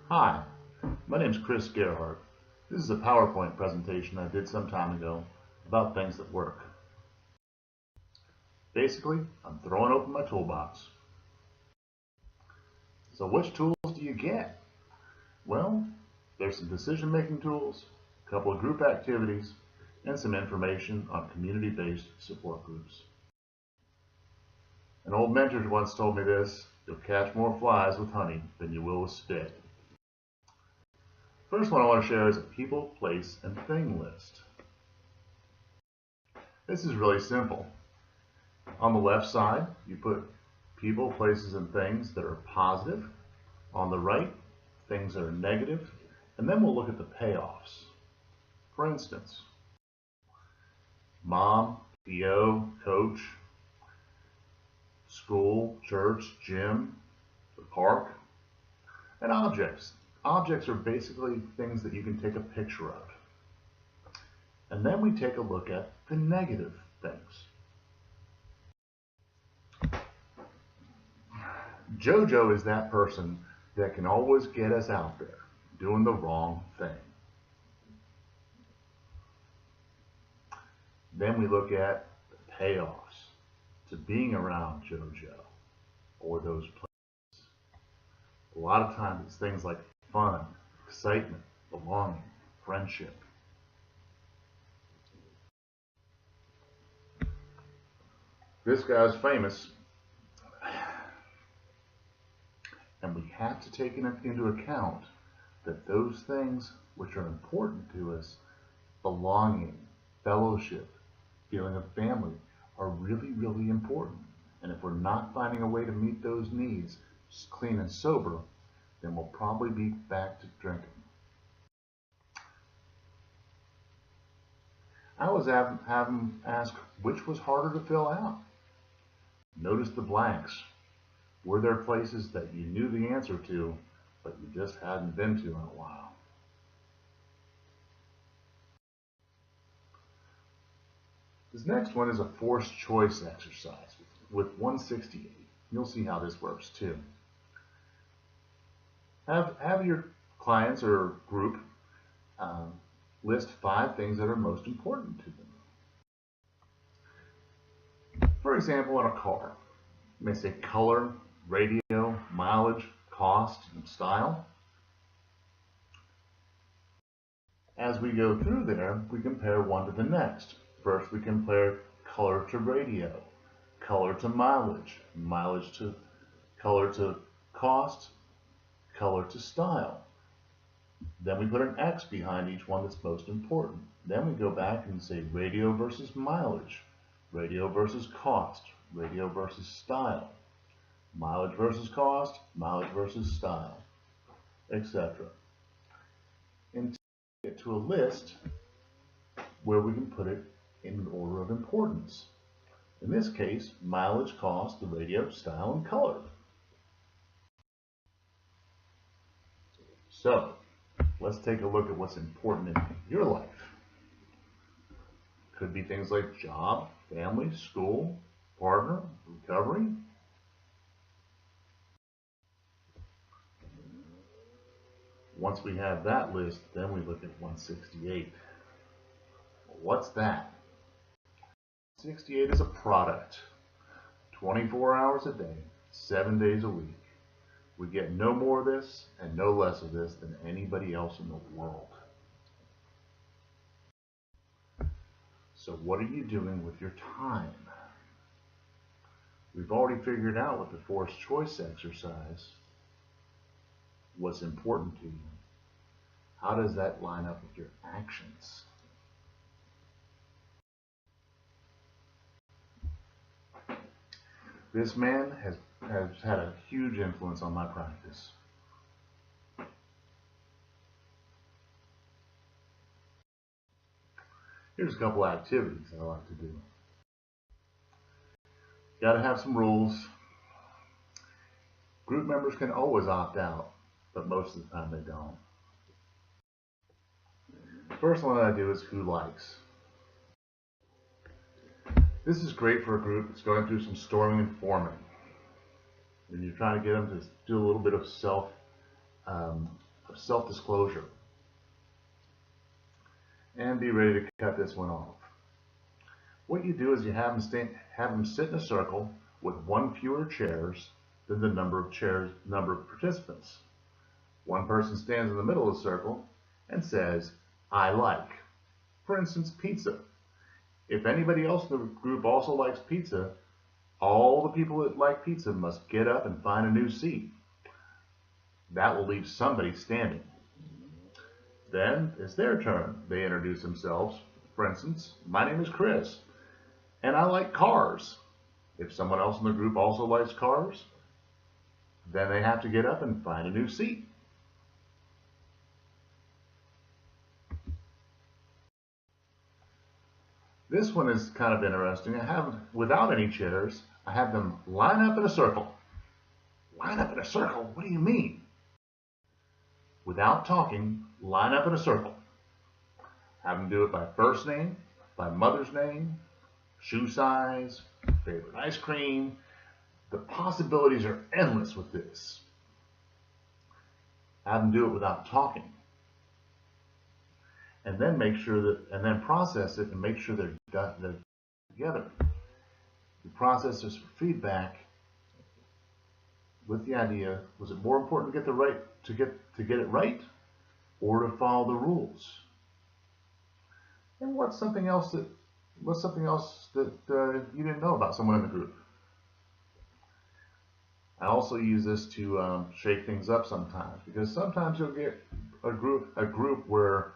Hi, my name is Gerhart. This is a PowerPoint presentation I did some time ago about things that work. Basically, I'm throwing open my toolbox. So which tools do you get? Well, there's some decision-making tools, a couple of group activities, and some information on community-based support groups. An old mentor once told me this: you'll catch more flies with honey than you will with spit. First one I want to share is a people, place, and thing list. This is really simple. On the left side, you put people, places, and things that are positive. On the right, things that are negative. And then we'll look at the payoffs. For instance, mom, PO, coach, school, church, gym, the park, and objects. Objects are basically things that you can take a picture of. And then we take a look at the negative things. JoJo is that person that can always get us out there doing the wrong thing. Then we look at the payoffs to being around JoJo or those places. A lot of times it's things like fun, excitement, belonging, friendship. This guy's famous, and we have to take into account that those things which are important to us, belonging, fellowship, feeling of family, are really, really important. And if we're not finding a way to meet those needs, clean and sober, then we'll probably be back to drinking. I was having asked which was harder to fill out. Notice the blanks. Were there places that you knew the answer to, but you just hadn't been to in a while? This next one is a forced choice exercise with 168. You'll see how this works too. Have your clients or group list 5 things that are most important to them. For example, in a car, you may say color, radio, mileage, cost, and style. As we go through there, we compare one to the next. First, we compare color to radio, color to mileage, mileage to color to cost, color to style. Then we put an X behind each one that's most important. Then we go back and say radio versus mileage, radio versus cost, radio versus style, mileage versus cost, mileage versus style, etc. Until we get to a list where we can put it in order of importance. In this case, mileage, cost, the radio, style, and color. So, let's take a look at what's important in your life. Could be things like job, family, school, partner, recovery. Once we have that list, then we look at 168. What's that? 168 is a product. 24 hours a day, 7 days a week. We get no more of this and no less of this than anybody else in the world. So what are you doing with your time? We've already figured out with the forced choice exercise what's important to you. How does that line up with your actions? This man has had a huge influence on my practice. Here's a couple activities I like to do. Got to have some rules. Group members can always opt out, but most of the time they don't. The first one that I do is who likes. This is great for a group that's going through some storming and forming. And you're trying to get them to do a little bit of self self-disclosure. And be ready to cut this one off. What you do is you have them sit in a circle with one fewer chairs than the number of participants. One person stands in the middle of the circle and says, I like. For instance, pizza. If anybody else in the group also likes pizza, all the people that like pizza must get up and find a new seat. That will leave somebody standing. Then it's their turn. They introduce themselves. For instance, my name is Chris, and I like cars. If someone else in the group also likes cars, then they have to get up and find a new seat. This one is kind of interesting. Without any chairs, I have them line up in a circle. Line up in a circle? What do you mean? Without talking, line up in a circle. Have them do it by first name, by mother's name, shoe size, favorite ice cream. The possibilities are endless with this. Have them do it without talking. And then then process it and make sure they're together. You process this for feedback with the idea: was it more important to get it right, or to follow the rules? And what's something else that you didn't know about someone in the group? I also use this to shake things up sometimes, because sometimes you'll get a group where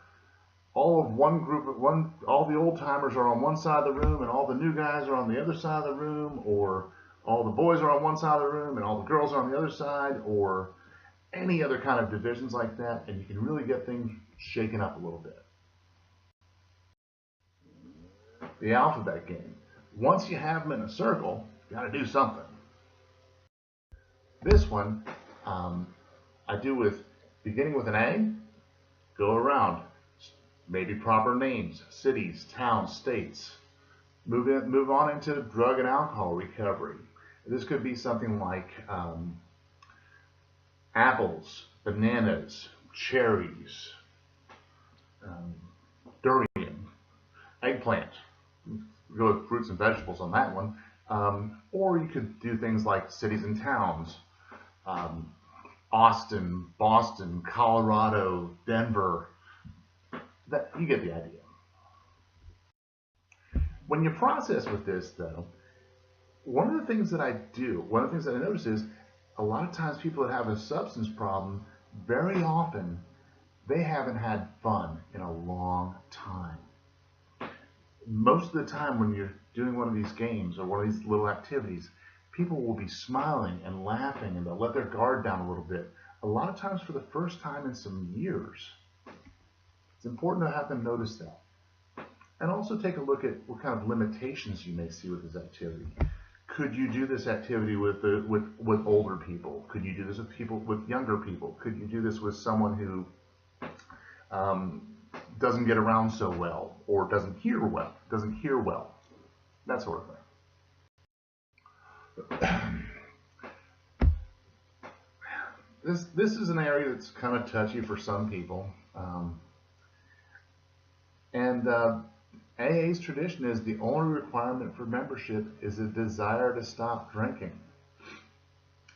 all the old timers are on one side of the room and all the new guys are on the other side of the room, or all the boys are on one side of the room and all the girls are on the other side, or any other kind of divisions like that, and you can really get things shaken up a little bit. The alphabet game. Once you have them in a circle, you got to do something. This one I do beginning with an A, go around. Maybe proper names, cities, towns, states. Move on into drug and alcohol recovery. This could be something like apples, bananas, cherries, durian, eggplant. Go with fruits and vegetables on that one. Or you could do things like cities and towns. Austin, Boston, Colorado, Denver. You get the idea. When you process with this, though, one of the things that I notice is a lot of times people that have a substance problem, very often they haven't had fun in a long time. Most of the time when you're doing one of these games or one of these little activities, people will be smiling and laughing, and they'll let their guard down a little bit. A lot of times for the first time in some years. It's important to have them notice that. And also take a look at what kind of limitations you may see with this activity. Could you do this activity with older people? Could you do this with younger people? Could you do this with someone who doesn't get around so well, or doesn't hear well? That sort of thing. This is an area that's kind of touchy for some people. AA's tradition is the only requirement for membership is a desire to stop drinking.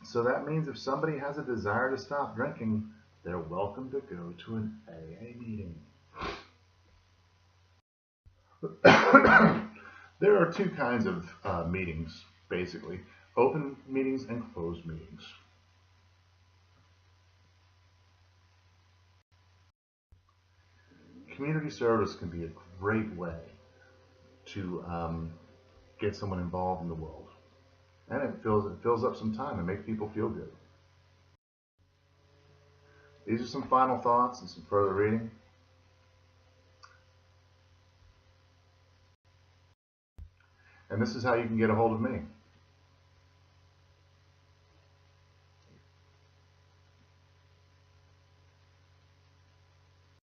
So that means if somebody has a desire to stop drinking, they're welcome to go to an AA meeting. There are two kinds of meetings, basically: open meetings and closed meetings. Community service can be a great way to get someone involved in the world, and it fills up some time and makes people feel good. These are some final thoughts and some further reading. And this is how you can get a hold of me.